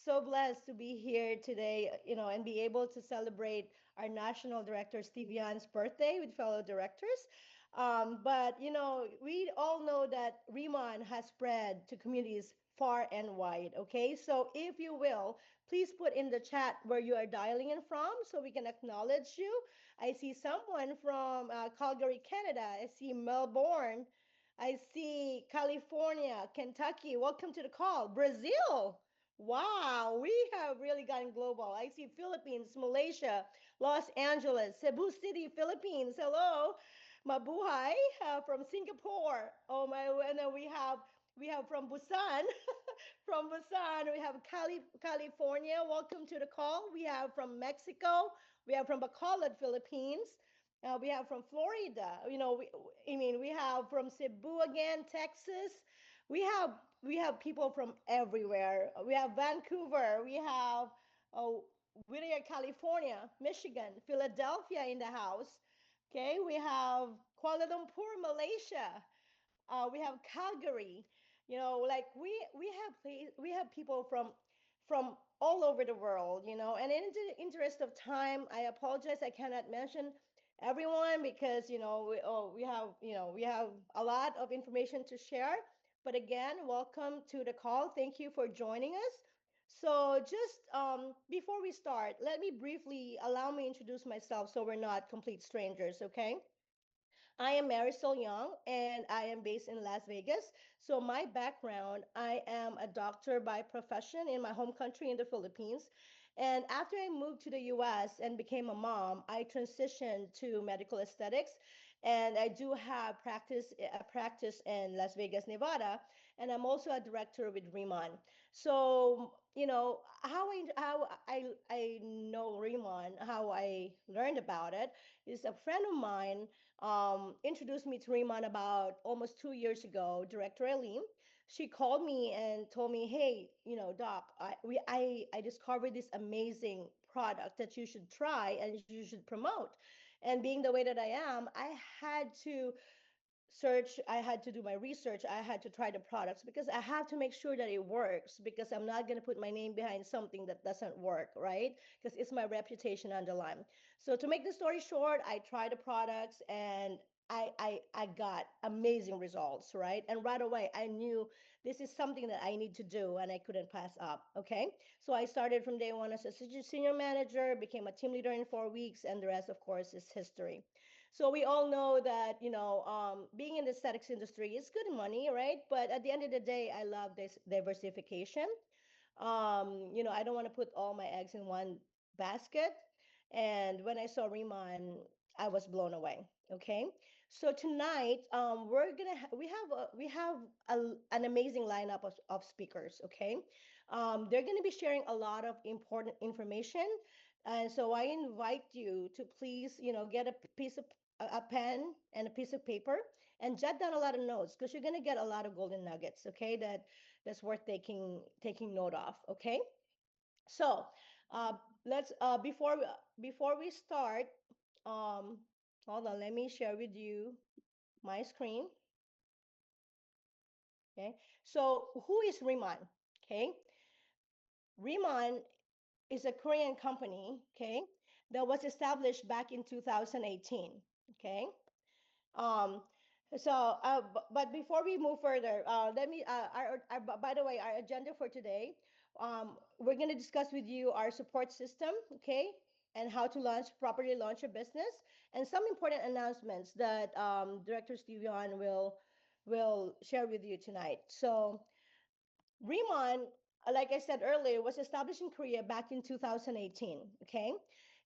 so blessed to be here today, and be able to celebrate our national director Steve Yan's birthday with fellow directors. But we all know that Riemann has spread to communities far and wide. Okay, so if you will, please put in the chat where you are dialing in from, so we can acknowledge you. I see someone from Calgary, Canada. I see Melbourne. I see California, Kentucky. Welcome to the call. Brazil. Wow, we have really gotten global. I see Philippines, Malaysia, Los Angeles, Cebu City, Philippines. Hello, Mabuhay from Singapore. Oh my, and then we have from Busan, from Busan. We have California. Welcome to the call. We have from Mexico. We have from Bacolod, Philippines. We have from Florida. We have from Cebu again, Texas. We have we have people from everywhere. We have Vancouver. We have uh, Whittier, California, Michigan, Philadelphia in the house. Okay, we have Kuala Lumpur, Malaysia. We have Calgary. Like we have people from all over the world. And in the interest of time, I apologize, I cannot mention everyone because we have a lot of information to share. But again, welcome to the call. Thank you for joining us. So just before we start, let me briefly allow me introduce myself so we're not complete strangers, okay? I am Marisol Young and I am based in Las Vegas. So, my background, I am a doctor by profession in my home country in the Philippines. And after I moved to the US and became a mom, I transitioned to medical aesthetics. And I do have a practice in Las Vegas, Nevada. And I'm also a director with Riemann. So, how I know Riemann, how I learned about it, is a friend of mine introduced me to Riemann about almost 2 years ago, Director Eileen. She called me and told me, hey, Doc, I discovered this amazing product that you should try and you should promote. And being the way that I am, had to I had to do my research, I had to try the products because I have to make sure that it works, because I'm not going to put my name behind something that doesn't work, right? Because it's my reputation on the line. So to make the story short, I tried the products and I got amazing results, right? And right away I knew this is something that I need to do and I couldn't pass up. Okay. So I started from day one as a senior manager, became a team leader in 4 weeks, and the rest, of course, is history. So we all know that, being in the aesthetics industry is good money, right? But at the end of the day, I love this diversification. I don't want to put all my eggs in one basket. And when I saw Riemann, I was blown away. Okay. So tonight, an amazing lineup of speakers. Okay. They're gonna be sharing a lot of important information. And so I invite you to please, get a pen and a piece of paper and jot down a lot of notes, because you're gonna get a lot of golden nuggets. Okay, that's worth taking note of. Okay, so let's before we start, um, hold on. Let me share with you my screen. Okay, so who is Riemann? Okay, Riemann is a Korean company. Okay, that was established back in 2018. Okay, um, but before we move further, let me, by the way, our agenda for today, we're going to discuss with you our support system, okay, and how to properly launch a business, and some important announcements that Director Steve Yon will share with you tonight. So, Riemann, like I said earlier, was established in Korea back in 2018. Okay.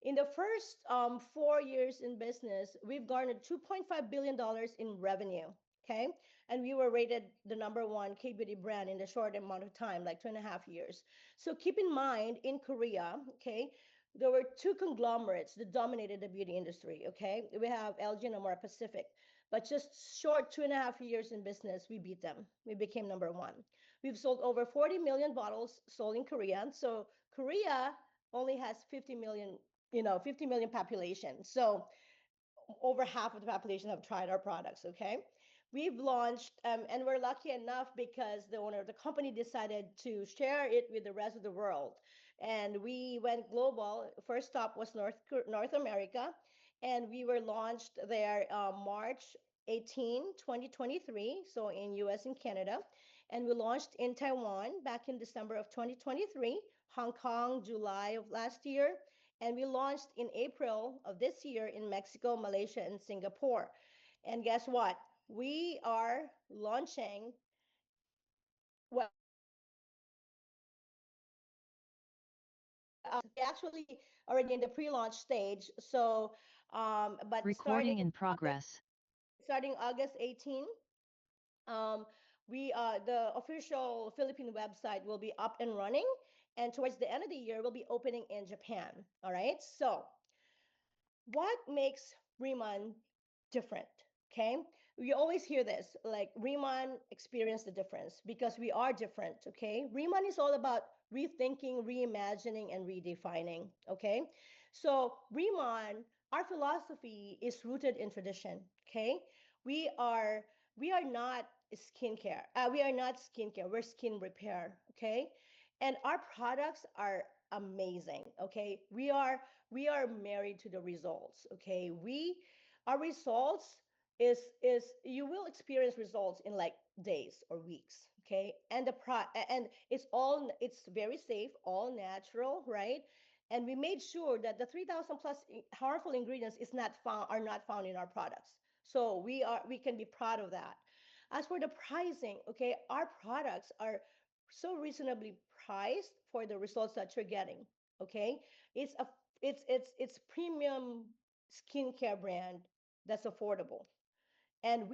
In the first 4 years in business, we've garnered $2.5 billion in revenue. Okay. And we were rated the number one K beauty brand in the short amount of time, like 2.5 years. So keep in mind, in Korea, okay, there were two conglomerates that dominated the beauty industry. Okay. We have LG and Amora Pacific. But just short 2.5 years in business, we beat them. We became number one. We've sold over 40 million bottles sold in Korea. So Korea only has 50 million, 50 million population. So over half of the population have tried our products. Okay. we've launched, and we're lucky enough because the owner of the company decided to share it with the rest of the world. And we went global. First stop was North America, and we were launched there March 18, 2023, so in US and Canada. And we launched in Taiwan back in December of 2023, Hong Kong, July of last year, and we launched in April of this year in Mexico, Malaysia, and Singapore. And guess what? We are launching, well, we actually already in the pre-launch stage. So, but Recording in progress. starting August 18, um, the official Philippine website will be up and running, and towards the end of the year, we'll be opening in Japan. All right. So, what makes Riemann different? Okay. We always hear this like Riemann experience the difference because we are different. Okay. Riemann is all about rethinking, reimagining, and redefining. Okay. So, Riemann, our philosophy is rooted in tradition. Okay. We are we are not skincare. We are not skincare. We're skin repair. Okay. And our products are amazing. Okay. We are married to the results. Okay. Our results is you will experience results in like days or weeks. Okay. And and it's very safe, all natural, right? And we made sure that the 3,000 plus harmful ingredients is not found are not found in our products. So we can be proud of that. As for the pricing, okay, our products are so reasonably priced for the results that you're getting. Okay. It's premium skincare brand that's affordable. And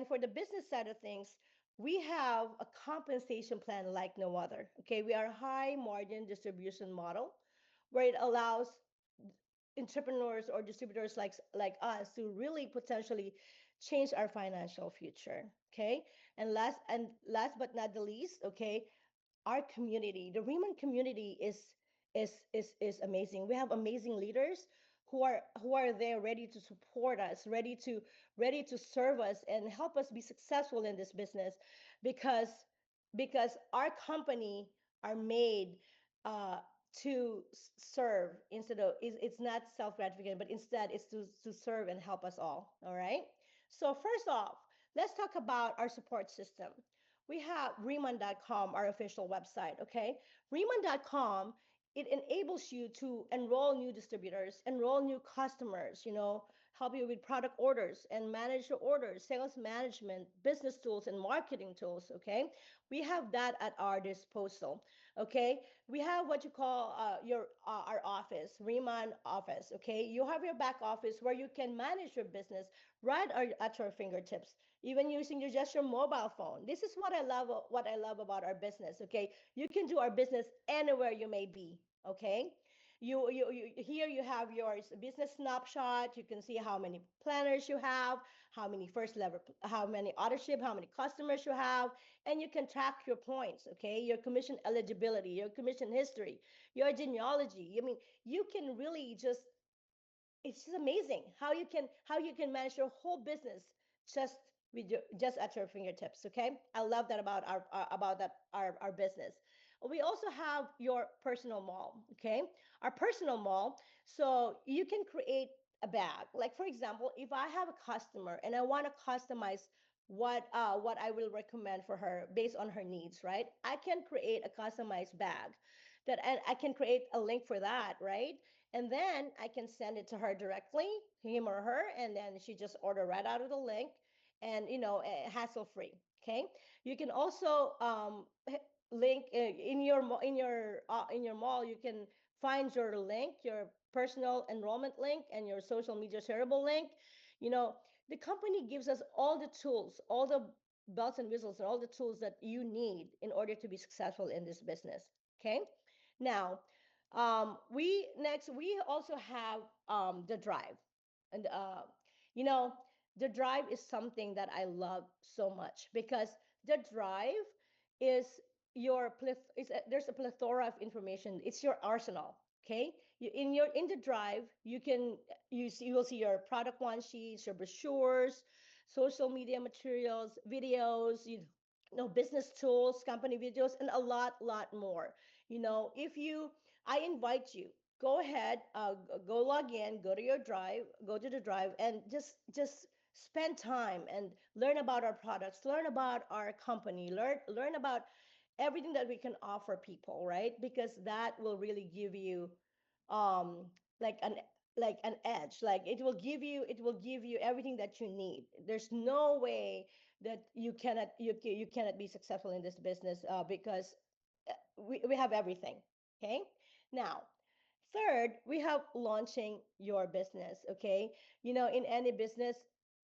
for the business side of things, we have a compensation plan like no other. Okay. We are a high margin distribution model where it allows entrepreneurs or distributors like us to really potentially change our financial future. Okay. And last but not the least, okay, our community, the Riemann community is amazing. We have amazing leaders who are there ready to support us, ready to serve us and help us be successful in this business because because our company are made uh, to serve instead of it's not self gratification, but instead it's to serve and help us all right. So first off, let's talk about our support system. We have Riemann.com, our official website. Okay. Riemann.com, it enables you to enroll new distributors, enroll new customers, help you with product orders and manage your orders, sales management, business tools, and marketing tools. Okay. We have that at our disposal. Okay. We have what you call our office, Riemann office. Okay. You have your back office where you can manage your business right at your fingertips, even using just your mobile phone. This is what I love about our business. Okay. You can do our business anywhere you may be. Okay. Here you have your business snapshot. You can see how many planners you have, how many first level, how many auto ship, how many customers you have, and you can track your points. Okay. Your commission eligibility, your commission history, your genealogy. I mean, you can really just it's just amazing how you can manage your whole business just just at your fingertips. Okay. I love that about our business. We also have your personal mall. Okay. Our personal mall, so you can create a bag. Like for example, if I have a customer and I want to customize what I will recommend for her based on her needs, right? I can create a customized bag that, and I can create a link for that, right? And then I can send it to her directly, him or her, and then she just order right out of the link, and hassle free. Okay. You can also link in your mall. You can find your link, your personal enrollment link, and your social media shareable link. You know, the company gives us all the tools, all the bells and whistles, and all the tools that you need in order to be successful in this business. Okay. Now, we also have the drive, and you know the drive is something that I love so much because the drive is there's a plethora of information. It's your arsenal. Okay. In the drive you will see your product one sheets, your brochures, social media materials, videos, business tools, company videos, and a lot more. If you, I invite you, go ahead, go log in, go to your drive, go to the drive, and just spend time and learn about our products, learn about our company, learn about everything that we can offer people, right? Because that will really give you um like an edge. Like it will give you everything that you need. There's no way that you cannot be successful in this business, because we have everything. Okay. Now, third, we have launching your business. Okay. In any business,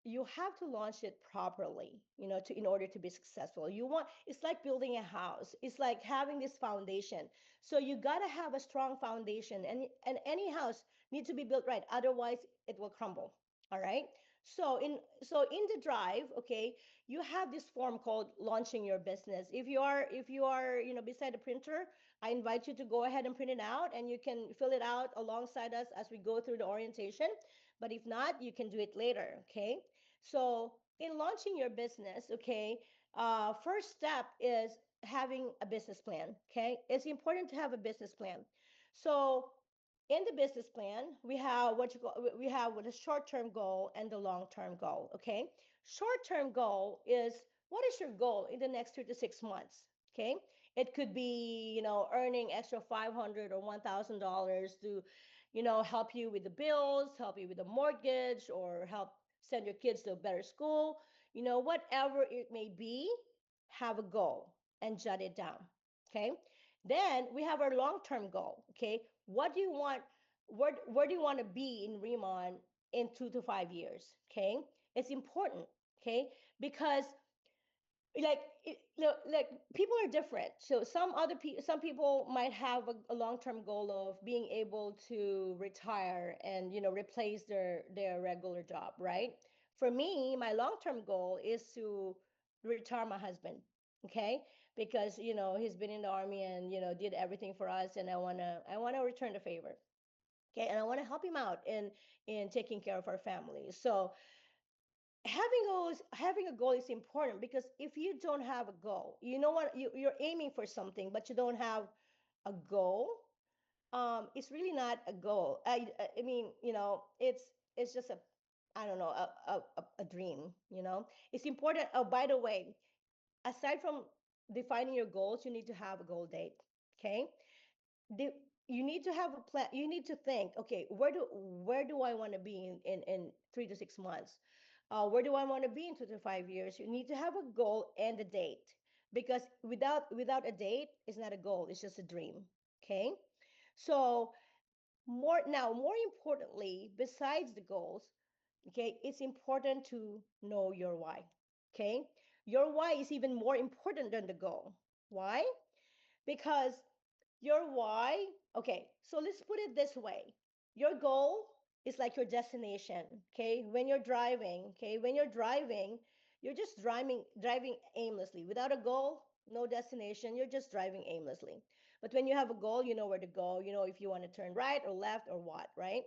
you have to launch it properly, to in order to be successful. It's like building a house. It's like having this foundation. So you got to have a strong foundation, and any house needs to be built right. Otherwise, it will crumble. All right. So in the drive, okay, you have this form called launching your business. If you are beside the printer, I invite you to go ahead and print it out, and you can fill it out alongside us as we go through the orientation. But if not, you can do it later. Okay. So in launching your business, okay, first step is having a business plan. Okay. It's important to have a business plan. So in the business plan, we have what a short-term goal and the long-term goal. Okay. Short-term goal is, what is your goal in the next 3 to 6 months? Okay. It could be, earning extra 500 or $1,000 to, help you with the bills, help you with the mortgage, or help send your kids to a better school. Whatever it may be, have a goal and jot it down. Okay. Then we have our long-term goal. Okay. What do you want? Where do you want to be in Remon in 2 to 5 years? Okay. It's important. Okay. Because like people are different. So some people might have a long-term goal of being able to retire and replace their regular job, right? For me, my long-term goal is to retire my husband. Okay. Because he's been in the army and did everything for us, and I want to return the favor. Okay. And I want to help him out in taking care of our family. So having a goal is important, because if you don't have a goal, you know what, you're aiming for something but you don't have a goal, it's really not a goal. I mean, it's just a, I don't know, a dream. It's important. Oh, by the way, aside from defining your goals, you need to have a goal date. Okay. the, you need to have a plan. You need to think, okay, where do I want to be in 3 to 6 months? Where do I want to be in 2 to 5 years? You need to have a goal and a date, because without a date, it's not a goal, it's just a dream. Okay. So more importantly, besides the goals, okay, it's important to know your why. Okay. Your why is even more important than the goal. Why? Because your why, okay, so let's put it this way. Your goal is like your destination. Okay. When you're driving, you're just driving aimlessly without a goal, no destination. You're just driving aimlessly. But when you have a goal, you know where to go. You know if you want to turn right or left or what, right?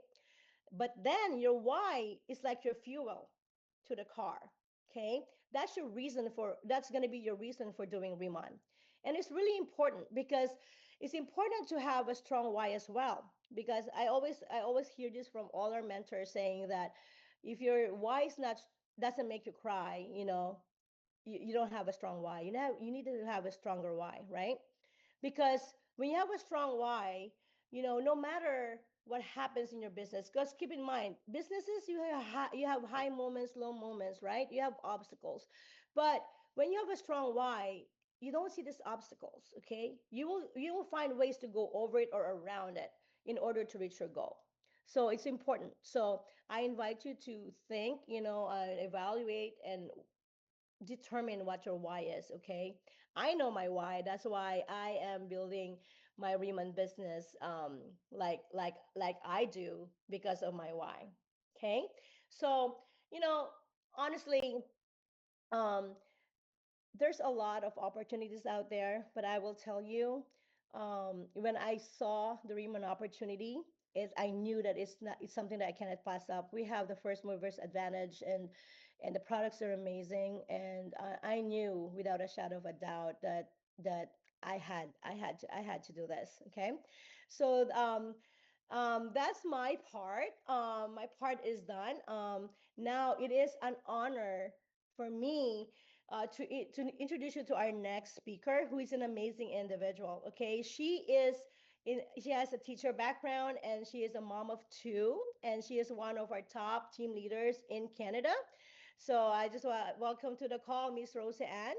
But then your why is like your fuel to the car. Okay. That's going to be your reason for doing Riemann. And it's really important, because it's important to have a strong why as well. Because I always hear this from all our mentors, saying that if your why is not doesn't make you cry, you don't have a strong why. You need to have a stronger why, right? Because when you have a strong why, no matter what happens in your business, because keep in mind, businesses, you have high moments, low moments, right? You have obstacles. But when you have a strong why, you don't see these obstacles. Okay. You will find ways to go over it or around it in order to reach your goal. So it's important. So I invite you to think, evaluate and determine what your why is. Okay. I know my why. That's why I am building my Riemann business, like I do, because of my why. Okay. So, you know honestly, um there's a lot of opportunities out there, but I will tell you, when I saw the Riemann opportunity, I knew that it's something that I cannot pass up. We have the first movers advantage, and the products are amazing. And I knew without a shadow of a doubt that I had to do this. Okay, so that's my part. My part is done. Now it is an honor for me to introduce you to our next speaker, who is an amazing individual. Okay, she has a teacher background, and she is a mom of two, and she is one of our top team leaders in Canada. So I just want welcome to the call, Miss Rosa Ann.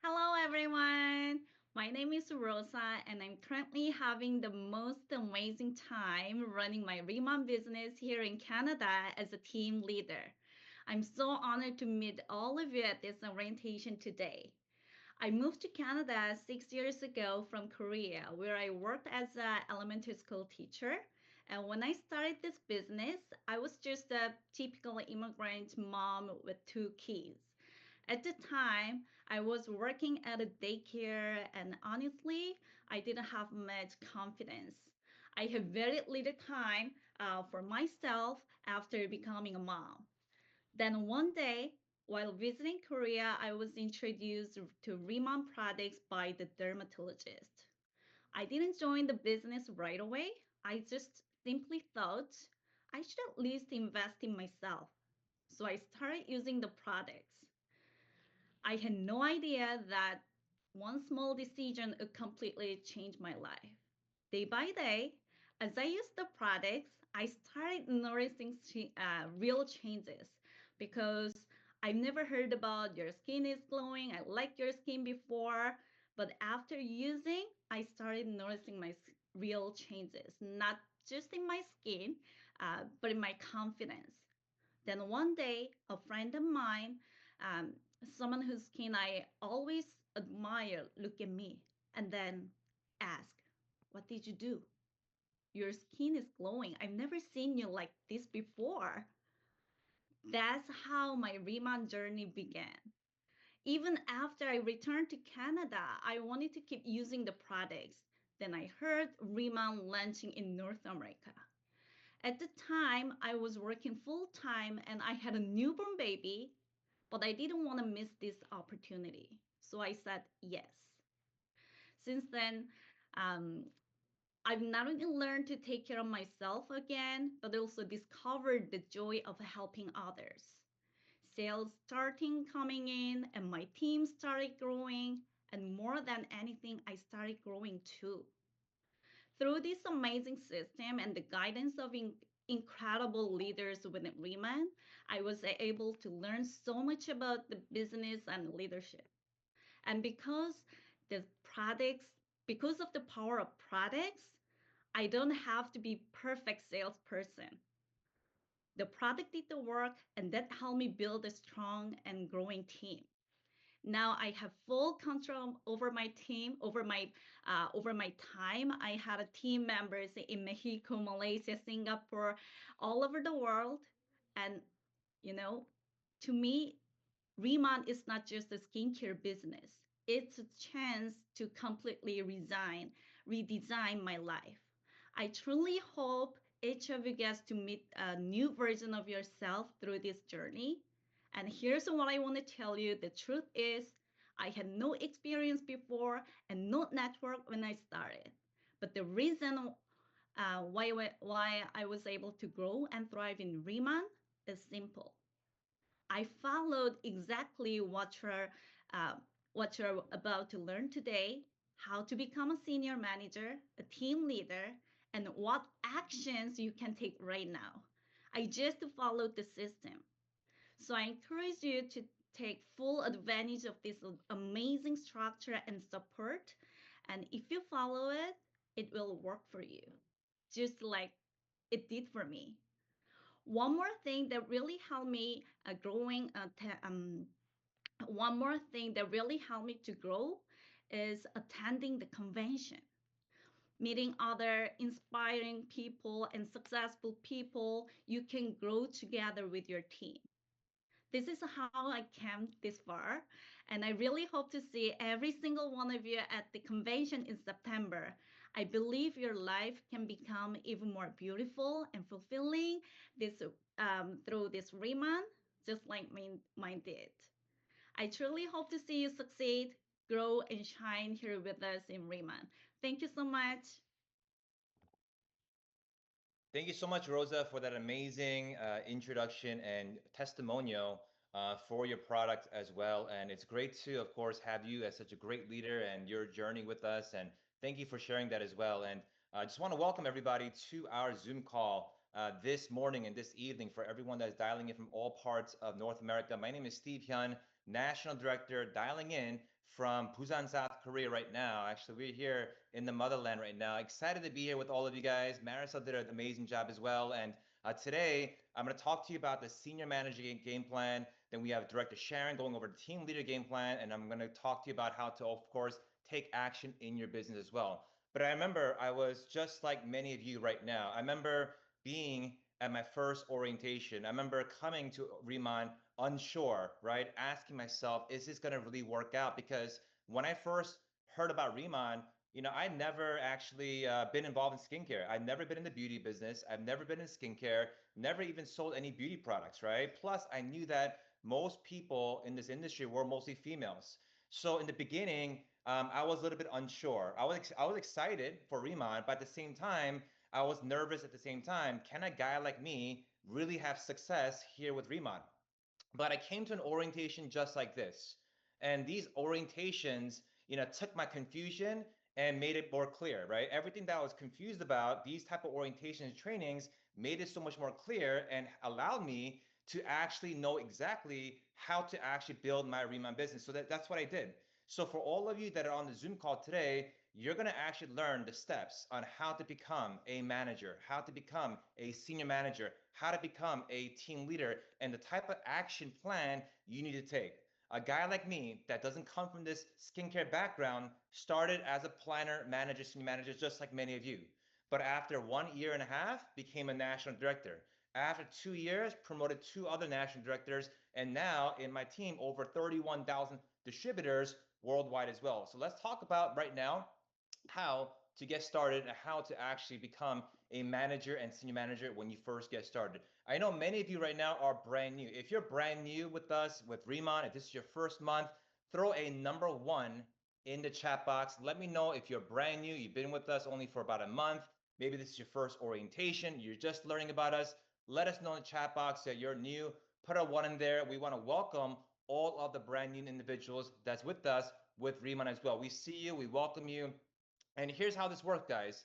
Hello, everyone. My name is Rosa, and I'm currently having the most amazing time running my Riemann business here in Canada as a team leader. I'm so honored to meet all of you at this orientation today. I moved to Canada 6 years ago from Korea, where I worked as an elementary school teacher. And when I started this business, I was just a typical immigrant mom with two kids. At the time, I was working at a daycare, and honestly, I didn't have much confidence. I had very little time for myself after becoming a mom. Then one day, while visiting Korea, I was introduced to Riemann products by the dermatologist. I didn't join the business right away. I just simply thought I should at least invest in myself. So I started using the products. I had no idea that one small decision would completely change my life. Day by day, as I used the products, I started noticing real changes because I've never heard about your skin is glowing. I liked your skin before, but after using, I started noticing my real changes, not just in my skin, but in my confidence. Then one day, a friend of mine, um, someone whose skin I always admire, look at me and then ask, "What did you do? Your skin is glowing. I've never seen you like this before." That's how my Riemann journey began. Even after I returned to Canada, I wanted to keep using the products. Then I heard Riemann launching in North America. At the time, I was working full time and I had a newborn baby, but I didn't want to miss this opportunity. So I said yes. Since then, um, I've not only learned to take care of myself again, but also discovered the joy of helping others. Sales starting coming in, and my team started growing. And more than anything, I started growing too. Through this amazing system and the guidance of incredible leaders within Riemann, I was able to learn so much about the business and leadership. And the products, because of the power of products, I don't have to be perfect salesperson. The product did the work, and that helped me build a strong and growing team. Now I have full control over my team, over my time. I had a team members in Mexico, Malaysia, Singapore, all over the world. And you know, to me, Riemann is not just a skincare business. It's a chance to completely redesign my life. I truly hope each of you gets to meet a new version of yourself through this journey. And here's what I want to tell you. The truth is, I had no experience before and no network when I started. But the reason why I was able to grow and thrive in Riemann is simple. I followed exactly uh, what you're about to learn today, how to become a senior manager, a team leader, and what actions you can take right now. I just followed the system. So I encourage you to take full advantage of this amazing structure and support. And if you follow it, it will work for you, just like it did for me. One more thing that really helped me growing one more thing that really helped me to grow is attending the convention, meeting other inspiring people and successful people. You can grow together with your team. This is how I came this far, and I really hope to see every single one of you at the convention in September. I believe your life can become even more beautiful and fulfilling this through this Riemann, just like mine did. I truly hope to see you succeed, grow, and shine here with us in Riemann. Thank you so much. Thank you so much, Rosa, for that amazing introduction and testimonial for your product as well. And it's great to, of course, have you as such a great leader and your journey with us. And thank you for sharing that as well. And I just want to welcome everybody to our Zoom call this morning and this evening for everyone that's dialing in from all parts of North America. My name is Steve Hyun, National Director, dialing in from Busan, South Korea right now. Actually, we're here in the motherland right now. Excited to be here with all of you guys. Marisol did an amazing job as well. And today, I'm going to talk to you about the senior manager game plan. Then we have Director Sharon going over the team leader game plan. And I'm going to talk to you about how to, of course, take action in your business as well. But I remember I was just like many of you right now. I remember being at my first orientation. I remember coming to Riemann unsure, right? Asking myself, is this going to really work out? Because when I first heard about Riemann, I never actually been involved in skincare. I've never been in the beauty business. I've never been in skincare, never even sold any beauty products, right? Plus, I knew that most people in this industry were mostly females. So in the beginning, I was a little bit unsure. I was excited for Riemann, but at the same time, I was nervous at the same time. Can a guy like me really have success here with Riemann? But I came to an orientation just like this. And these orientations, took my confusion and made it more clear, right? Everything that I was confused about, these type of orientations trainings made it so much more clear and allowed me to actually know exactly how to actually build my Riemann business. So that's what I did. So for all of you that are on the Zoom call today, you're going to actually learn the steps on how to become a manager, how to become a senior manager, how to become a team leader, and the type of action plan you need to take. A guy like me that doesn't come from this skincare background started as a planner, manager, senior manager, just like many of you. But after 1 year and a half, became a national director. After 2 years, promoted two other national directors, and now in my team, over 31,000 distributors worldwide as well. So let's talk about right now how to get started and how to actually become a manager and senior manager when you first get started. I know many of you right now are brand new. If you're brand new with us, with Riemann, if this is your first month, throw a number one in the chat box. Let me know if you're brand new, you've been with us only for about a month. Maybe this is your first orientation, you're just learning about us. Let us know in the chat box that you're new. Put a one in there. We want to welcome all of the brand new individuals that's with us with Riemann as well. We see you, we welcome you. And here's how this works, guys.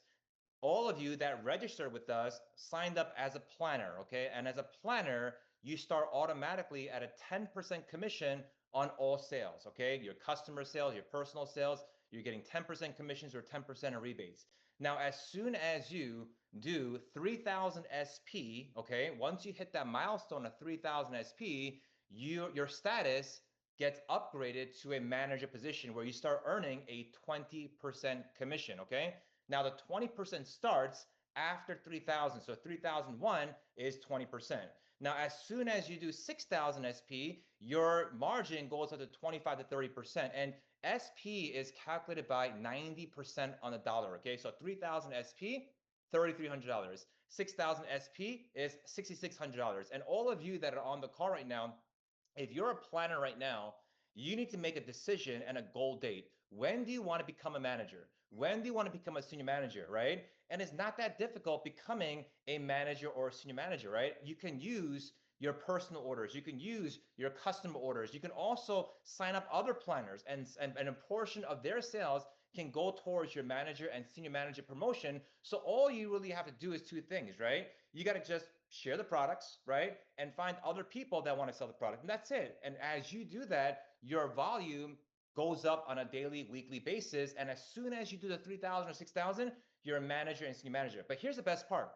All of you that registered with us signed up as a planner, okay? And as a planner, you start automatically at a 10% commission on all sales, okay? Your customer sales, your personal sales, you're getting 10% commissions or 10% of rebates. Now, as soon as you do 3,000 SP, okay, once you hit that milestone of 3,000 SP, your status gets upgraded to a manager position where you start earning a 20% commission, okay? Now the 20% starts after 3,000. So 3,001 is 20%. Now, as soon as you do 6,000 SP, your margin goes up to 25 to 30%. And SP is calculated by 90% on the dollar, okay? So 3,000 SP, $3,300. 6,000 SP is $6,600. And all of you that are on the call right now, if you're a planner right now, you need to make a decision and a goal date. When do you want to become a manager? When do you want to become a senior manager, right? And it's not that difficult becoming a manager or a senior manager, right? You can use your personal orders. You can use your customer orders. You can also sign up other planners and a portion of their sales can go towards your manager and senior manager promotion. So all you really have to do is two things, right? You got to just share the products, right? And find other people that want to sell the product. And that's it. And as you do that, your volume goes up on a daily, weekly basis. And as soon as you do the 3,000 or 6,000, you're a manager and senior manager. But here's the best part.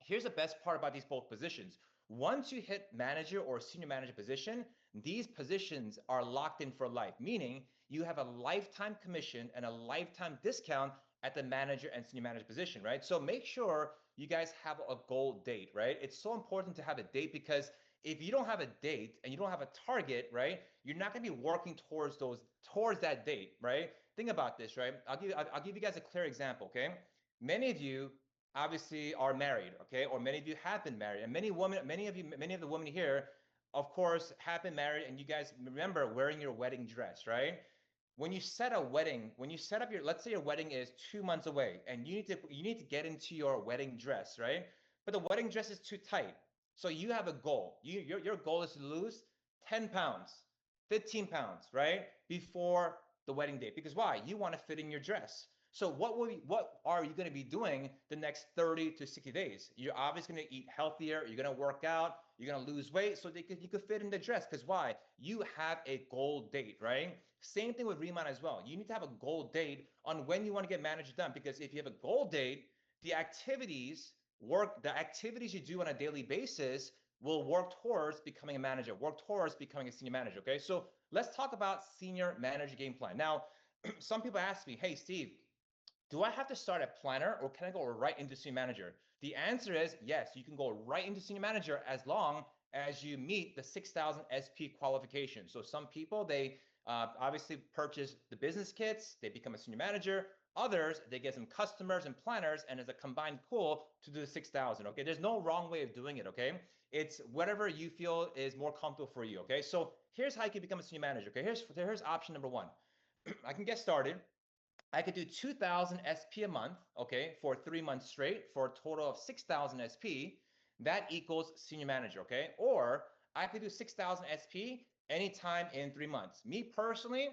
Here's the best part about these both positions. Once you hit manager or senior manager position, these positions are locked in for life, meaning you have a lifetime commission and a lifetime discount at the manager and senior manager position, right? So make sure you guys have a goal date, right? It's so important to have a date because if you don't have a date and you don't have a target, right, you're not going to be working towards that date, right? think about this, right? I'll give you guys a clear example, okay? Many of you obviously are married, okay? Or many of you have been married. And many of the women here, of course, have been married, and you guys remember wearing your wedding dress, right? When you set up your, let's say your wedding is 2 months away, and you need to get into your wedding dress, right? But the wedding dress is too tight. So you have a goal. Your goal is to lose 10 pounds, 15 pounds, right? Before the wedding date. Because why? You want to fit in your dress. So what are you going to be doing the next 30 to 60 days? You're obviously going to eat healthier. You're going to work out. You're going to lose weight so that you could fit in the dress. Because why? You have a goal date, right? Same thing with Riemann as well. You need to have a goal date on when you want to get manager done. Because if you have a goal date, the activities you do on a daily basis will work towards becoming a manager, work towards becoming a senior manager. Okay, so let's talk about senior manager game plan. Now, some people ask me, hey, Steve, do I have to start at planner or can I go right into senior manager? The answer is yes, you can go right into senior manager as long as you meet the 6,000 SP qualification. So some people, they obviously purchase the business kits, they become a senior manager. Others, they get some customers and planners, and as a combined pool to do the 6,000. Okay, there's no wrong way of doing it. Okay, it's whatever you feel is more comfortable for you. Okay, so here's how you can become a senior manager. Okay, here's option number one. I can get started. I could do 2,000 SP a month, okay, for 3 months straight for a total of 6,000 SP. That equals senior manager, okay? Or I could do 6,000 SP anytime in 3 months. Me personally,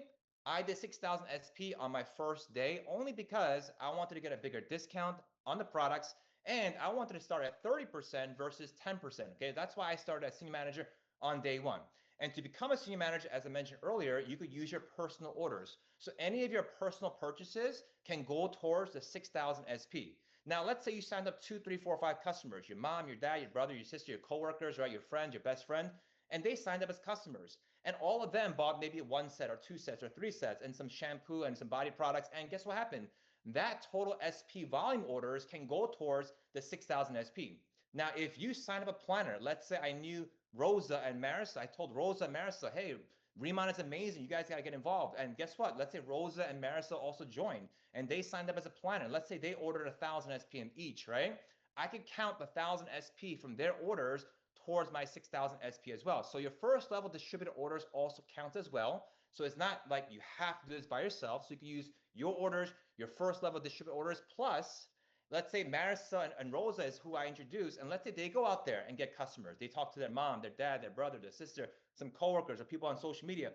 I did 6,000 SP on my first day only because I wanted to get a bigger discount on the products and I wanted to start at 30% versus 10%, okay? That's why I started as senior manager on day one. And to become a senior manager, as I mentioned earlier, you could use your personal orders. So any of your personal purchases can go towards the 6,000 SP. Now, let's say you signed up 2, 3, 4, 5 customers, your mom, your dad, your brother, your sister, your coworkers, right? Your friend, your best friend, and they signed up as customers. And all of them bought maybe 1 set or 2 sets or 3 sets and some shampoo and some body products. And guess what happened? That total SP volume orders can go towards the 6,000 SP. Now, if you sign up a planner, let's say I knew Rosa and Marissa, I told Rosa and Marissa, hey, Riemann is amazing. You guys got to get involved. And guess what? Let's say Rosa and Marissa also joined and they signed up as a planner. Let's say they ordered 1,000 SPM each, right? I could count the 1,000 SP from their orders towards my 6,000 SP as well. So your first level distributor orders also count as well. So it's not like you have to do this by yourself. So you can use your orders, your first level distributor orders, plus let's say Marissa and Rosa is who I introduce, and let's say they go out there and get customers. They talk to their mom, their dad, their brother, their sister, some coworkers or people on social media,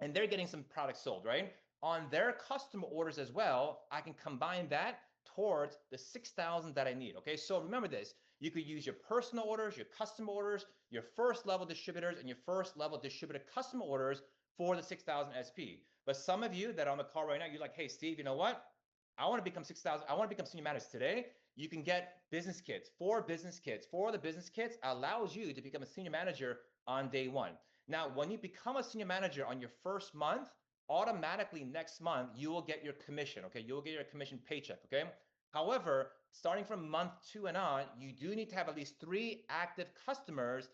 and they're getting some products sold, right? On their customer orders as well, I can combine that towards the 6,000 that I need, okay? So remember this, you could use your personal orders, your customer orders, your first level distributors, and your first level distributor customer orders for the 6,000 SP. But some of you that are on the call right now, you're like, hey, Steve, you know what? I want to become 6,000. I want to become senior manager today. You can get business kits. 4 business kits. 4 of the business kits allows you to become a senior manager on day one. Now, when you become a senior manager on your first month, automatically next month, you will get your commission, okay? You will get your commission paycheck, okay? However, starting from month 2 and on, you do need to have at least 3 active customers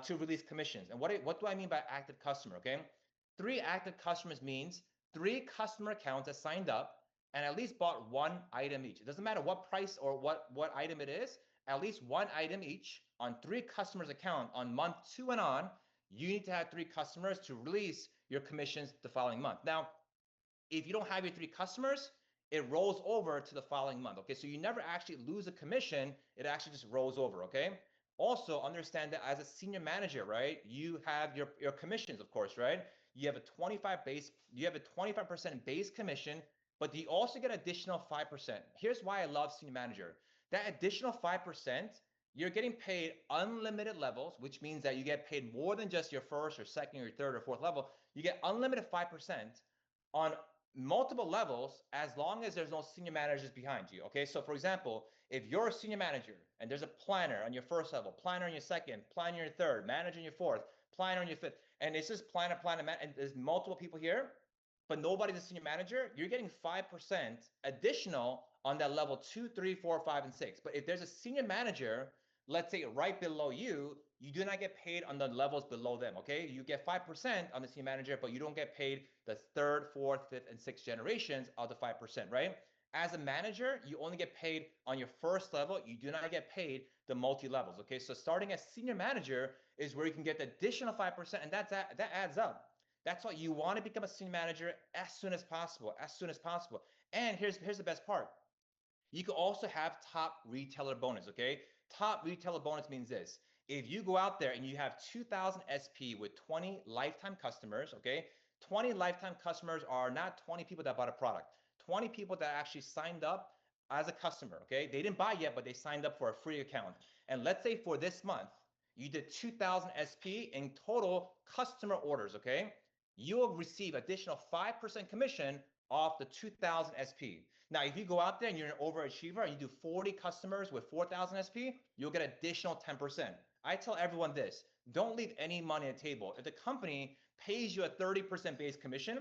to release commissions. And what do I mean by active customer, okay? 3 active customers means 3 customer accounts that signed up and at least bought 1 item each. It doesn't matter what price or what item it is, at least 1 item each on 3 customers account on month 2 and on, you need to have 3 customers to release your commissions the following month. Now, if you don't have your 3 customers, it rolls over to the following month, okay? So you never actually lose a commission, it actually just rolls over, okay? Also, understand that as a senior manager, right, you have your commissions, of course, right? You have a 25% base commission, but you also get additional 5%. Here's why I love senior manager. That additional 5%, you're getting paid unlimited levels, which means that you get paid more than just your first or second or third or fourth level. You get unlimited 5% on multiple levels as long as there's no senior managers behind you, okay? So for example, if you're a senior manager and there's a planner on your first level, planner on your second, planner on your third, manager on your fourth, planner on your fifth, and it's just planner, and there's multiple people here, but nobody's a senior manager, you're getting 5% additional on that level 2, 3, 4, 5, and 6. But if there's a senior manager, let's say right below you, you do not get paid on the levels below them, okay? You get 5% on the senior manager, but you don't get paid the third, fourth, fifth, and sixth generations of the 5%, right? As a manager, you only get paid on your first level. You do not get paid the multi-levels, okay? So starting as senior manager is where you can get the additional 5%, and that adds up. That's why you want to become a senior manager as soon as possible, as soon as possible. And here's the best part. You can also have top retailer bonus, okay? Top retailer bonus means this. If you go out there and you have 2,000 SP with 20 lifetime customers, okay? 20 lifetime customers are not 20 people that bought a product. 20 people that actually signed up as a customer, okay? They didn't buy yet, but they signed up for a free account. And let's say for this month, you did 2,000 SP in total customer orders, okay? You will receive additional 5% commission off the 2,000 SP. Now, if you go out there and you're an overachiever and you do 40 customers with 4,000 SP, you'll get additional 10%. I tell everyone this, don't leave any money on the table. If the company pays you a 30% base commission,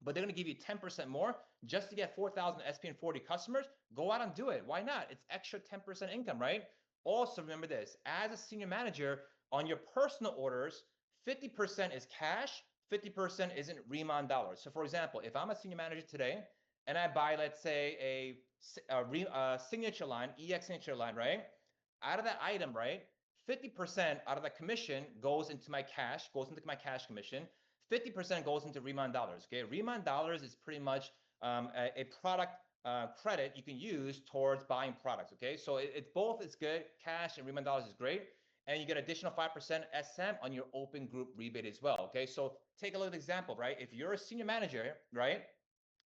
but they're going to give you 10% more just to get 4,000 SP and 40 customers, go out and do it. Why not? It's extra 10% income, right? Also, remember this, as a senior manager, on your personal orders, 50% is cash, 50% isn't Remon dollars. So for example, if I'm a senior manager today and I buy, let's say, a signature line, EX signature line, right? Out of that item, right? 50% out of the commission goes into my cash, commission. 50% goes into Remon dollars, okay? Remon dollars is pretty much a product credit you can use towards buying products, okay? So it both is good. Cash and Remon dollars is great. And you get additional 5% SM on your open group rebate as well, okay? So take a look at the example, right? If you're a senior manager, right?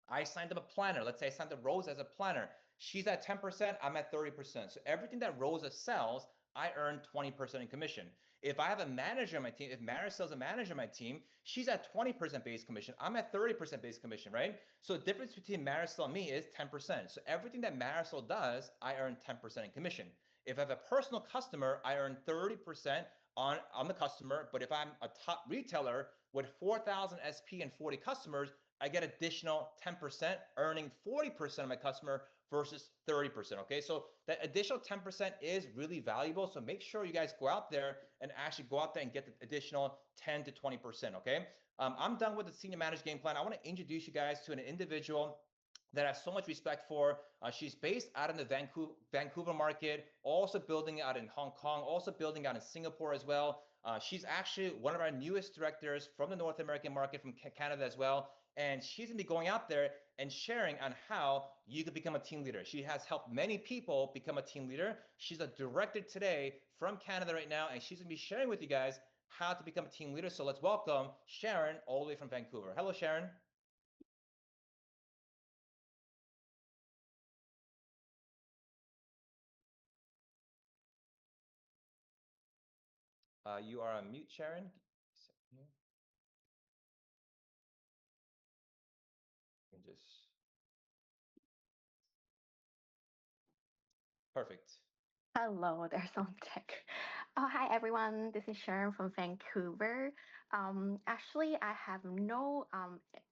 I signed up a planner. Let's say I signed up Rose as a planner. She's at 10%, I'm at 30%. So everything that Rosa sells, I earn 20% in commission. If I have a manager on my team, if Marisol's a manager on my team, she's at 20% base commission. I'm at 30% base commission, right? So the difference between Marisol and me is 10%. So everything that Marisol does, I earn 10% in commission. If I have a personal customer, I earn 30% on the customer. But if I'm a top retailer with 4,000 SP and 40 customers, I get additional 10%, earning 40% of my customer versus 30%, okay? So that additional 10% is really valuable. So make sure you guys go out there and actually go out there and get the additional 10 to 20%, okay? I'm done with the senior manager game plan. I wanna introduce you guys to an individual that I have so much respect for. She's based out in the Vancouver market, also building out in Hong Kong, also building out in Singapore as well. She's actually one of our newest directors from the North American market, from Canada as well. And she's gonna be going out there and sharing on how you could become a team leader. She has helped many people become a team leader. She's a director today from Canada right now, and she's gonna be sharing with you guys how to become a team leader. So let's welcome Sharon all the way from Vancouver. Hello, Sharon. You are on mute, Sharon. Just perfect. Hello, there's some tech. Oh, hi everyone. This is Sharon from Vancouver. Actually, I have no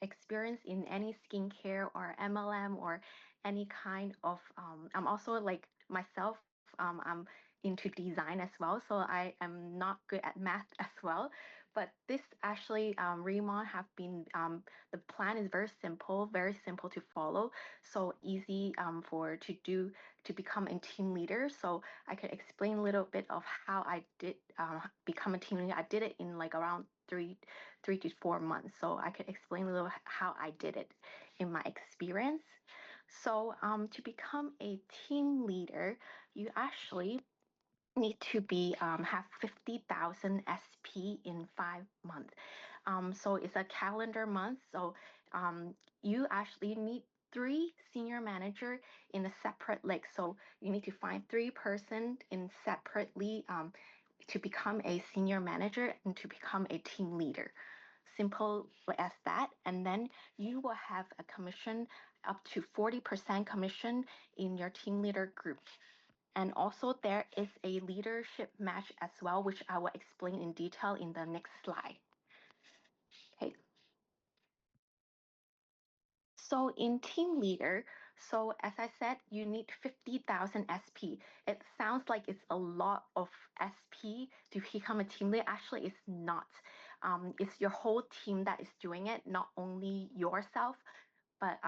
experience in any skincare or MLM or any kind of. I'm also like myself. I'm into design as well, so I am not good at math as well. But this actually, Remon have been. The plan is very simple to follow, so easy for to do to become a team leader. So I could explain a little bit of how I did become a team leader. I did it in like around three to 4 months. So I could explain a little how I did it in my experience. So to become a team leader, you actually need to be have 50,000 SP in 5 months. So it's a calendar month. So you actually need three senior manager in a separate leg. So you need to find three-person in separately to become a senior manager and to become a team leader. Simple as that. And then you will have a commission up to 40% commission in your team leader group. And also there is a leadership match as well, which I will explain in detail in the next slide. Okay. So in team leader, So, as I said, you need 50,000 SP. It sounds like it's a lot of SP to become a team lead. Actually, it's not. It's your whole team that is doing it, not only yourself, but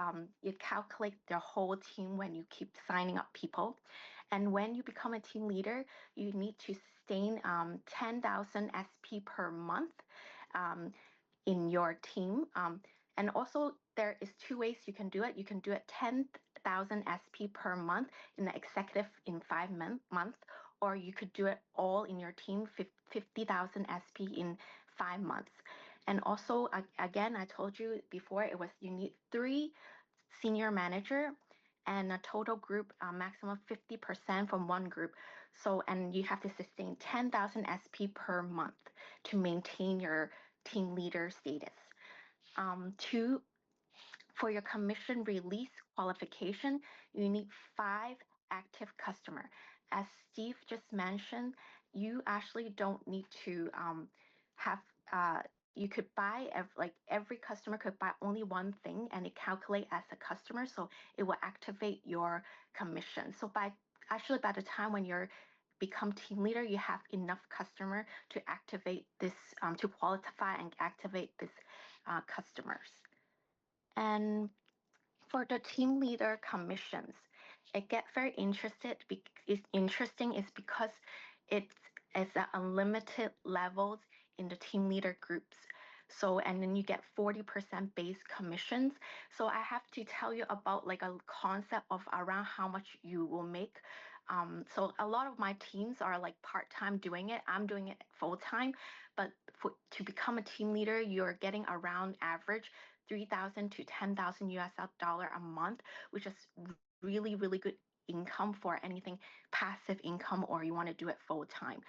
it calculates the whole team when you keep signing up people. And when you become a team leader, you need to sustain 10,000 SP per month um, in your team. And also, there is two ways you can do it. You can do it 10,000 SP per month in the executive in 5 months, or you could do it all in your team, 50,000 SP in 5 months. And also, again, I told you before, it was you need three senior manager and a total group maximum 50% from one group. So, and you have to sustain 10,000 SP per month to maintain your team leader status. Two, for your commission release qualification, you need five active customer. As Steve just mentioned, you actually don't need to have. You could buy like every customer could buy only one thing, and it calculate as a customer, so it will activate your commission. So by the time when you're become team leader, you have enough customer to activate this to qualify and activate this customers. And for the team leader commissions, it get very interested. Is interesting is because it's a unlimited levels in the team leader groups. So and then you get 40% base commissions. So I have to tell you about like a concept of around how much you will make. So a lot of my teams are like part time doing it. I'm doing it full time, but to become a team leader, you're getting around average 3,000 to 10,000 US dollar a month, which is really, really good income for anything passive income or you want to do it full time.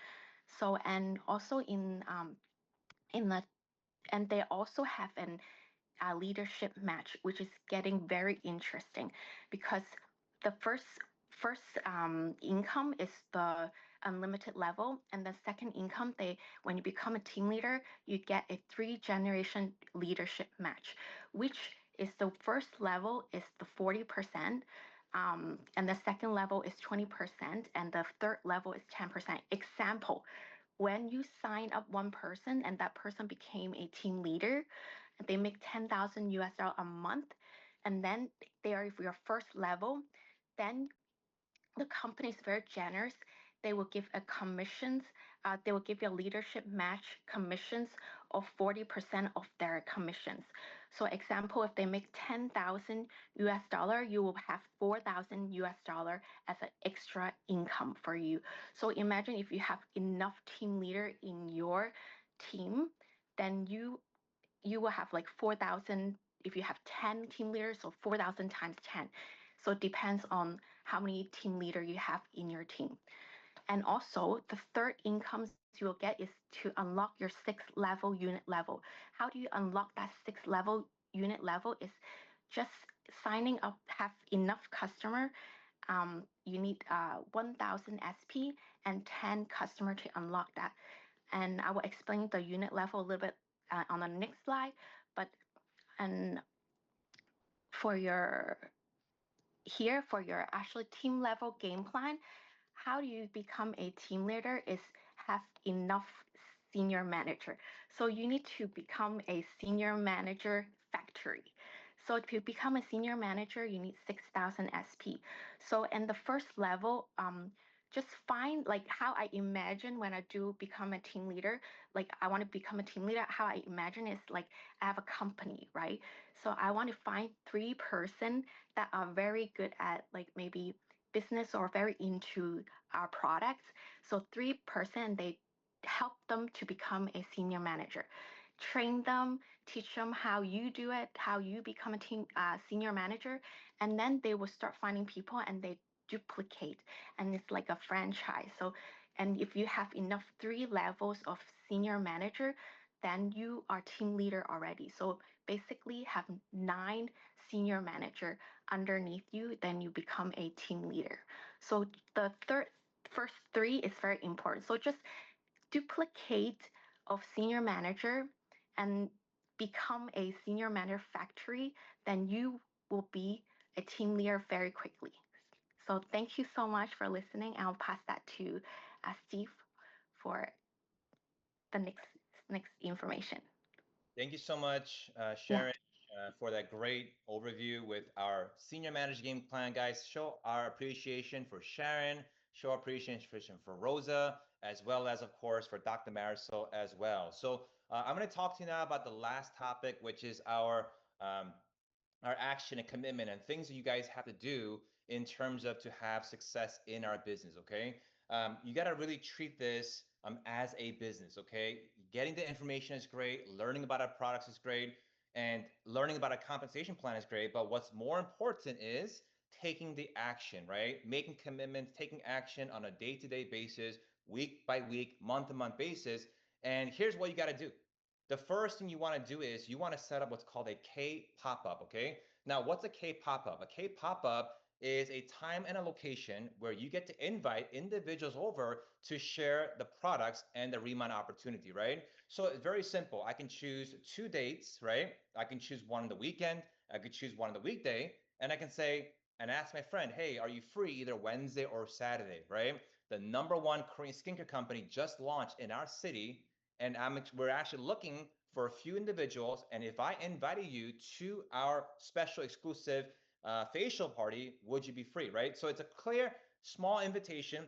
So, and also in the, and they also have an leadership match, which is getting very interesting because the first income is the unlimited level, and the second income they when you become a team leader, you get a 3 generation leadership match, which is the first level is the 40%. And the second level is 20%, and the third level is 10%. Example, when you sign up one person and that person became a team leader, they make 10,000 US dollar a month, and then they are your first level, then the company is very generous. They will give a commissions. They will give you a leadership match commissions of 40% of their commissions. So, example, if they make 10,000 US dollar, you will have 4,000 US dollar as an extra income for you. So, imagine if you have enough team leader in your team, then you will have like 4,000 if you have 10 team leaders, so 4,000 times 10. So it depends on how many team leader you have in your team. And also the third incomes you will get is to unlock your sixth level unit level. How do you unlock that sixth level unit level is just signing up, have enough customer. You need 1,000 SP and 10 customer to unlock that. And I will explain the unit level a little bit on the next slide. But and for your here for your actually team level game plan, how do you become a team leader is have enough senior manager. So you need to become a senior manager factory. So to become a senior manager, you need 6,000 SP. So in the first level, just find like how I imagine when I do become a team leader, like I want to become a team leader, how I imagine is like I have a company, right? So I want to find 3 person that are very good at like maybe business or very into our products. So 3% they help them to become a senior manager. Train them, teach them how you do it, how you become a team senior manager, and then they will start finding people and they duplicate, and it's like a franchise. So, and if you have enough 3 levels of senior manager, then you are team leader already. So basically, have 9 senior manager underneath you, then you become a team leader. So the first three is very important. So just duplicate of senior manager and become a senior manager factory, then you will be a team leader very quickly. So thank you so much for listening. I'll pass that to Steve for the next information. Thank you so much, Yeah. Sharon, for that great overview with our senior manager game plan, guys. Show our appreciation for Sharon, show our appreciation for Rosa, as well as, of course, for Dr. Marisol as well. So I'm going to talk to you now about the last topic, which is um, our action and commitment and things that you guys have to do in terms of to have success in our business. Okay, you got to really treat this as a business. Okay, getting the information is great, learning about our products is great, and learning about a compensation plan is great, but what's more important is taking the action, right? Making commitments, taking action on a day-to-day basis, week by week, month to month basis. And here's what you got to do. The first thing you want to do is you want to set up what's called a K pop-up. Okay, now what's a K pop-up? A K pop-up is a time and a location where you get to invite individuals over to share the products and the Remind opportunity, right? So it's very simple. I can choose two dates, right? I can choose one on the weekend, I could choose one on the weekday, and I can say and ask my friend, hey, are you free either Wednesday or Saturday, right? The number one Korean skincare company just launched in our city, and we're actually looking for a few individuals. And if I invited you to our special exclusive facial party, would you be free, right? So it's a clear, small invitation.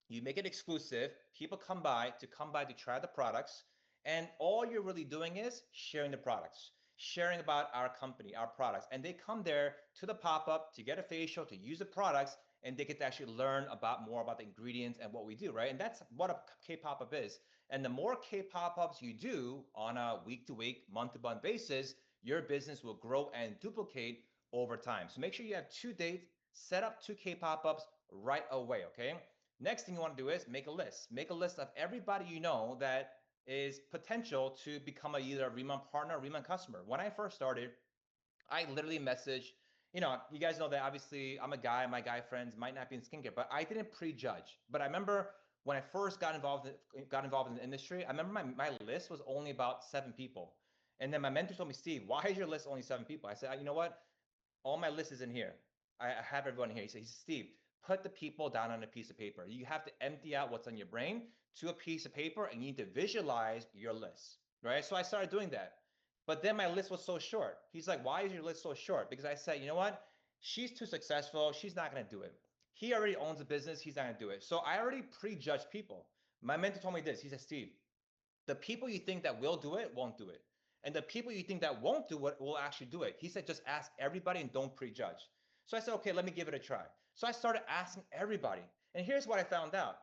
You make it exclusive. People come by to try the products. And all you're really doing is sharing the products, sharing about our company, our products. And they come there to the pop up to get a facial, to use the products, and they get to actually learn about more about the ingredients and what we do, right? And that's what a K pop up is. And the more K pop ups you do on a week to week, month to month basis, your business will grow and duplicate over time. So make sure you have two dates, set up two K pop ups right away, okay? Next thing you want to do is make a list. Make a list of everybody you know that is potential to become either a Remind partner or Remind customer. When I first started, I literally messaged, you guys know that obviously I'm a guy, my guy friends might not be in skincare, but I didn't prejudge. But I remember when I first got involved in the industry, I remember my list was only about 7 people. And then my mentor told me, Steve, why is your list only 7 people? I said, you know what? All my list is in here. I have everyone here. He said, Steve, put the people down on a piece of paper. You have to empty out what's on your brain to a piece of paper, and you need to visualize your list, right? So I started doing that. But then my list was so short. He's like, why is your list so short? Because I said, you know what? She's too successful. She's not going to do it. He already owns a business. He's not going to do it. So I already prejudged people. My mentor told me this. He said, Steve, the people you think that will do it won't do it. And the people you think that won't do it will actually do it. He said, just ask everybody and don't prejudge. So I said, okay, let me give it a try. So I started asking everybody. And here's what I found out.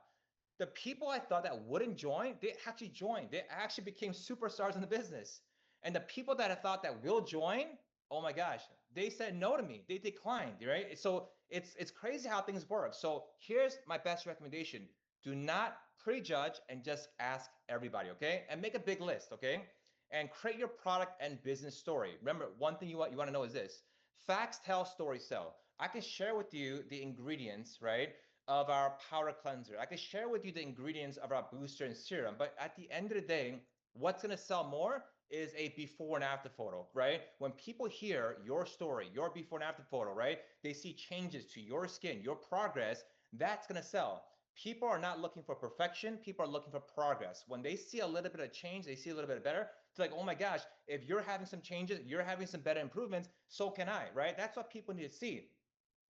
The people I thought that wouldn't join, they actually joined. They actually became superstars in the business. And the people that I thought that will join, oh my gosh, they said no to me. They declined, right? So it's crazy how things work. So here's my best recommendation. Do not prejudge and just ask everybody, okay? And make a big list, okay? And create your product and business story. Remember, one thing you want to know is this. Facts tell, stories sell. I can share with you the ingredients, right, of our powder cleanser. I can share with you the ingredients of our booster and serum. But at the end of the day, what's going to sell more is a before and after photo, right? When people hear your story, your before and after photo, right? They see changes to your skin, your progress, that's going to sell. People are not looking for perfection. People are looking for progress. When they see a little bit of change, they see a little bit better. It's like, oh my gosh, if you're having some changes, you're having some better improvements, so can I, right? That's what people need to see.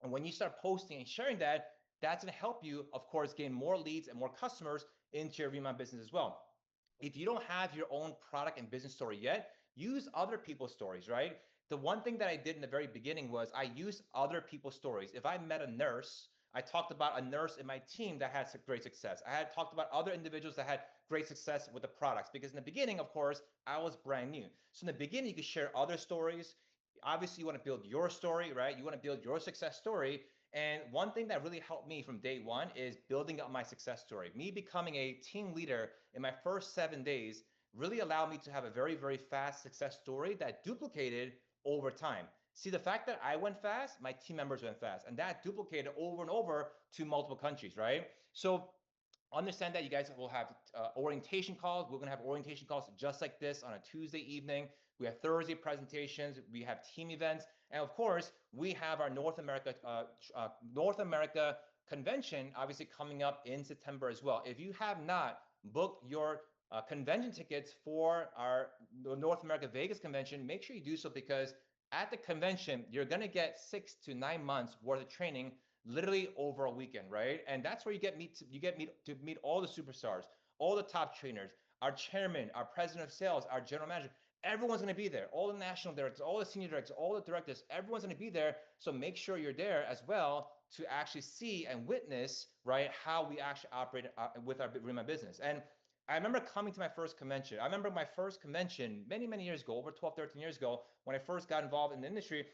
And when you start posting and sharing that, that's going to help you, of course, gain more leads and more customers into your Remind business as well. If you don't have your own product and business story yet, use other people's stories, right? The one thing that I did in the very beginning was I used other people's stories. If I met a nurse, I talked about a nurse in my team that had great success. I had talked about other individuals that had great success with the products because in the beginning, of course, I was brand new. So in the beginning, you could share other stories. Obviously, you want to build your story, right? You want to build your success story. And one thing that really helped me from day one is building up my success story. Me becoming a team leader in my first 7 days really allowed me to have a very, very fast success story that duplicated over time. See, the fact that I went fast, my team members went fast, and that duplicated over and over to multiple countries, right? So understand that you guys will have orientation calls. We're going to have orientation calls just like this on a Tuesday evening. We have Thursday presentations. We have team events. And of course, we have our North America convention obviously coming up in September as well. If you have not booked your convention tickets for our North America Vegas convention, make sure you do so, because at the convention, you're going to get 6 to 9 months worth of training literally over a weekend, right? And that's where you get to meet all the superstars, all the top trainers, our chairman, our president of sales, our general manager. Everyone's going to be there. All the national directors, all the senior directors, all the directors, everyone's going to be there. So make sure you're there as well to actually see and witness, right, how we actually operate with our Remind business. And I remember coming to my first convention. I remember my first convention many, many years ago, over 12, 13 years ago, when I first got involved in the industry.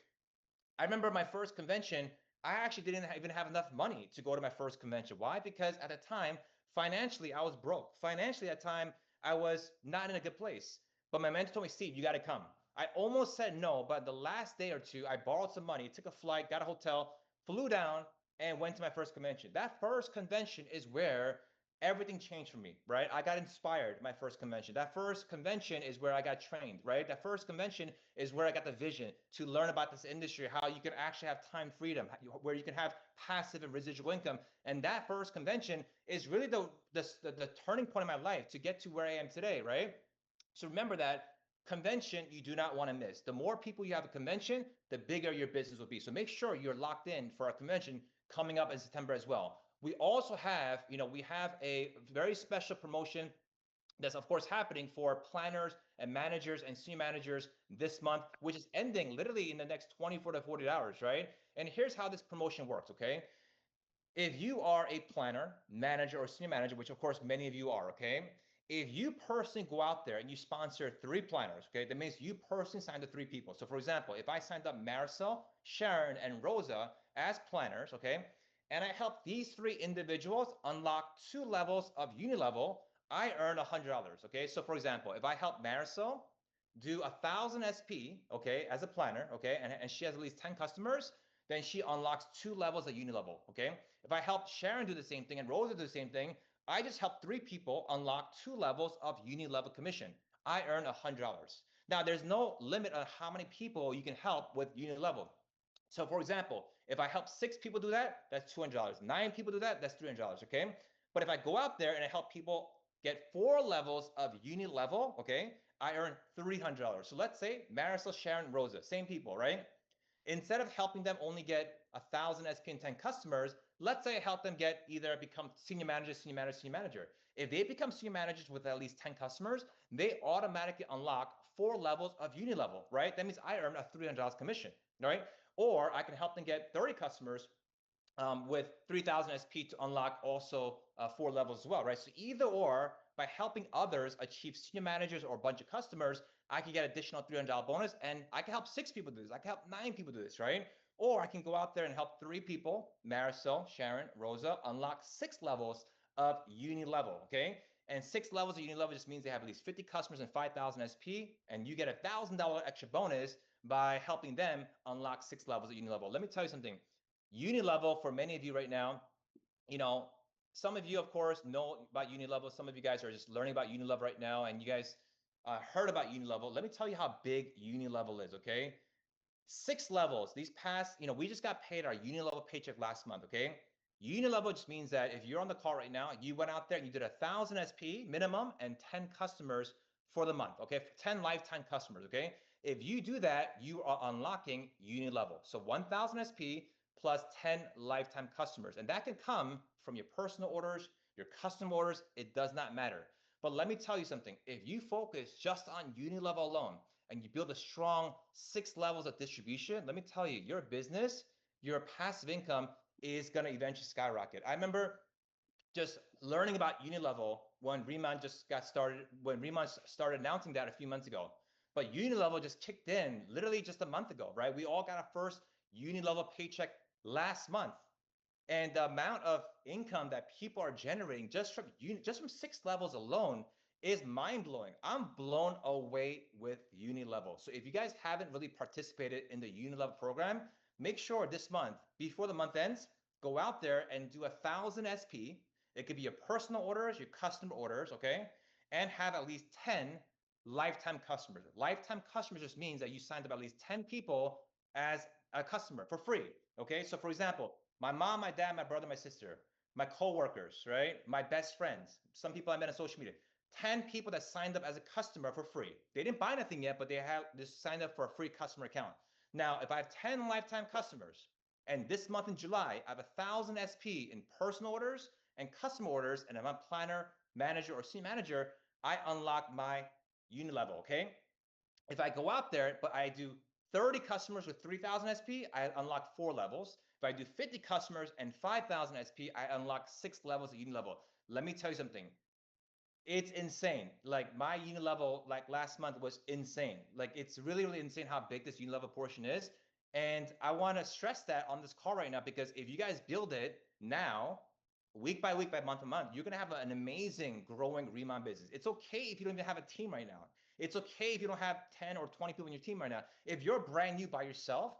I remember my first convention, I actually didn't even have enough money to go to my first convention. Why? Because at the time, financially, I was broke. Financially, at the time, I was not in a good place. But my mentor told me, Steve, you got to come. I almost said no, but the last day or two, I borrowed some money, took a flight, got a hotel, flew down, and went to my first convention. That first convention is where everything changed for me, right? I got inspired my first convention. That first convention is where I got trained, right? That first convention is where I got the vision to learn about this industry, how you can actually have time freedom, where you can have passive and residual income. And that first convention is really the turning point in my life to get to where I am today, right? So remember that convention you do not want to miss. The more people you have at a convention, the bigger your business will be. So make sure you're locked in for our convention coming up in September as well. We also have, we have a very special promotion that's of course happening for planners and managers and senior managers this month, which is ending literally in the next 24 to 48 hours, right? And here's how this promotion works, okay? If you are a planner, manager, or senior manager, which of course many of you are, okay? If you personally go out there and you sponsor 3 planners, okay, that means you personally signed the 3 people. So for example, if I signed up Marisol, Sharon, and Rosa as planners, okay, and I help these 3 individuals unlock 2 levels of Unilevel, I earn $100, okay? So for example, if I help Marisol do 1,000 SP, okay, as a planner, okay, and she has at least 10 customers, then she unlocks 2 levels of Unilevel, okay? If I help Sharon do the same thing and Rosa do the same thing, I just helped 3 people unlock 2 levels of Unilevel commission. I earn $100. Now, there's no limit on how many people you can help with Unilevel. So for example, if I help 6 people do that, that's $200. 9 people do that, that's $300, okay? But if I go out there and I help people get 4 levels of Unilevel, okay, I earn $300. So let's say Marisol, Sharon, Rosa, same people, right? Instead of helping them only get 1,000 SP and 10 customers, let's say I help them get either become senior manager, senior manager, senior manager. If they become senior managers with at least 10 customers, they automatically unlock 4 levels of Unilevel, right? That means I earn a $300 commission, right? Or I can help them get 30 customers with 3,000 SP to unlock also 4 levels as well, right? So either or, by helping others achieve senior managers or a bunch of customers, I can get additional $300 bonus, and I can help 6 people do this. I can help 9 people do this, right? Or I can go out there and help 3 people, Marisol, Sharon, Rosa, unlock 6 levels of Unilevel, okay? And 6 levels of Unilevel just means they have at least 50 customers and 5,000 SP, and you get a $1,000 extra bonus by helping them unlock 6 levels of Unilevel. Let me tell you something. Unilevel, for many of you right now, some of you, of course, know about Unilevel. Some of you guys are just learning about Unilevel right now, and you guys heard about Unilevel. Let me tell you how big Unilevel is, okay? 6 levels. These past, we just got paid our Unilevel paycheck last month, okay? Unilevel just means that if you're on the call right now, you went out there and you did 1,000 SP minimum and 10 customers for the month, okay? 10 lifetime customers, okay? If you do that, you are unlocking Unilevel. So 1,000 SP plus 10 lifetime customers. And that can come from your personal orders, your custom orders, it does not matter. But let me tell you something. If you focus just on Unilevel alone and you build a strong 6 levels of distribution, let me tell you, your business, your passive income is going to eventually skyrocket. I remember just learning about Unilevel when Remind just got started, when Remind started announcing that a few months ago. But Unilevel just kicked in literally just a month ago, right? We all got our first Unilevel paycheck last month. And the amount of income that people are generating just from 6 levels alone is mind-blowing. I'm blown away with Unilevel. So if you guys haven't really participated in the Unilevel program, make sure this month, before the month ends, go out there and do 1,000 SP. It could be your personal orders, your customer orders, okay? And have at least 10 lifetime customers. Lifetime customers just means that you signed up at least 10 people as a customer for free. Okay, so for example, my mom, my dad, my brother, my sister, my coworkers, right? My best friends, some people I met on social media. 10 people that signed up as a customer for free. They didn't buy anything yet, but they have just signed up for a free customer account. Now, if I have 10 lifetime customers, and this month in July, I have 1,000 SP in personal orders and customer orders, and if I'm planner, manager, or senior manager, I unlock my unit level, okay? If I go out there, but I do 30 customers with 3,000 SP, I unlock 4 levels. If I do 50 customers and 5,000 SP, I unlock 6 levels of unit level. Let me tell you something. It's insane. Like my unit level, like last month was insane. Like it's really, really insane how big this unit level portion is. And I want to stress that on this call right now, because if you guys build it now, week by week, by month to month, you're going to have an amazing growing Remon business. It's okay if you don't even have a team right now. It's okay if you don't have 10 or 20 people in your team right now. If you're brand new by yourself,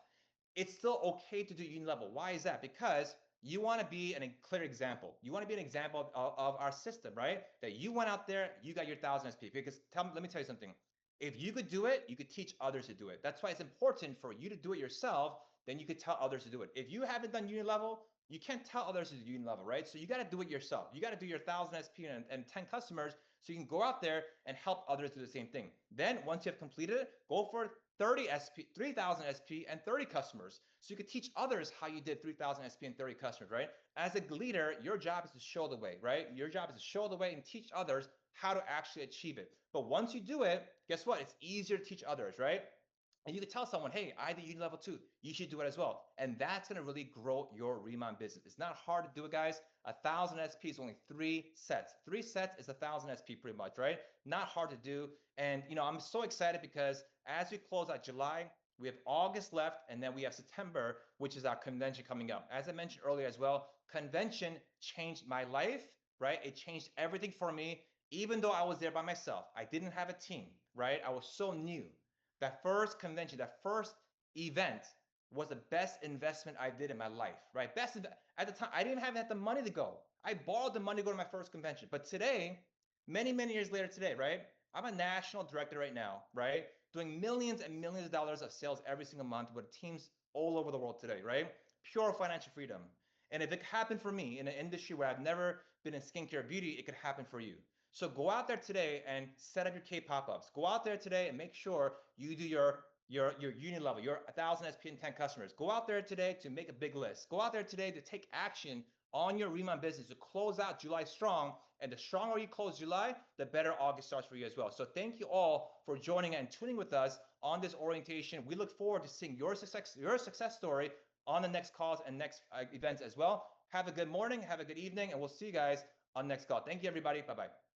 it's still okay to do unit level. Why is that? Because you want to be a clear example. You want to be an example of our system, right? That you went out there, you got your 1,000 SP. Because let me tell you something. If you could do it, you could teach others to do it. That's why it's important for you to do it yourself. Then you could tell others to do it. If you haven't done unit level, you can't tell others to do unit level, right? So you got to do it yourself. You got to do your 1,000 SP and 10 customers so you can go out there and help others do the same thing. Then once you have completed it, go for 30 SP, 3,000 SP and 30 customers. So you could teach others how you did 3,000 SP and 30 customers, right? As a leader, your job is to show the way, right? Your job is to show the way and teach others how to actually achieve it. But once you do it, guess what? It's easier to teach others, right? And you can tell someone, hey, I did unit level 2. You should do it as well. And that's going to really grow your Remon business. It's not hard to do it, guys. 1,000 SP is only 3 sets. 3 sets is 1,000 SP pretty much, right? Not hard to do. And, I'm so excited because as we close out July, we have August left, and then we have September, which is our convention coming up. As I mentioned earlier as well, convention changed my life, right? It changed everything for me, even though I was there by myself. I didn't have a team, right? I was so new. That first convention, that first event was the best investment I did in my life, right? At the time, I didn't have the money to go. I borrowed the money to go to my first convention. But today, many, many years later today, right? I'm a national director right now, right? Doing millions and millions of dollars of sales every single month with teams all over the world today, right? Pure financial freedom. And if it happened for me in an industry where I've never been in skincare beauty, it could happen for you. So go out there today and set up your K pop-ups. Go out there today and make sure you do your unit level, your 1,000 SP and 10 customers. Go out there today to make a big list. Go out there today to take action on your Remon business to close out July strong. And the stronger you close July, the better August starts for you as well. So thank you all for joining and tuning with us on this orientation. We look forward to seeing your success story on the next calls and next events as well. Have a good morning, have a good evening, and we'll see you guys on next call. Thank you, everybody. Bye-bye.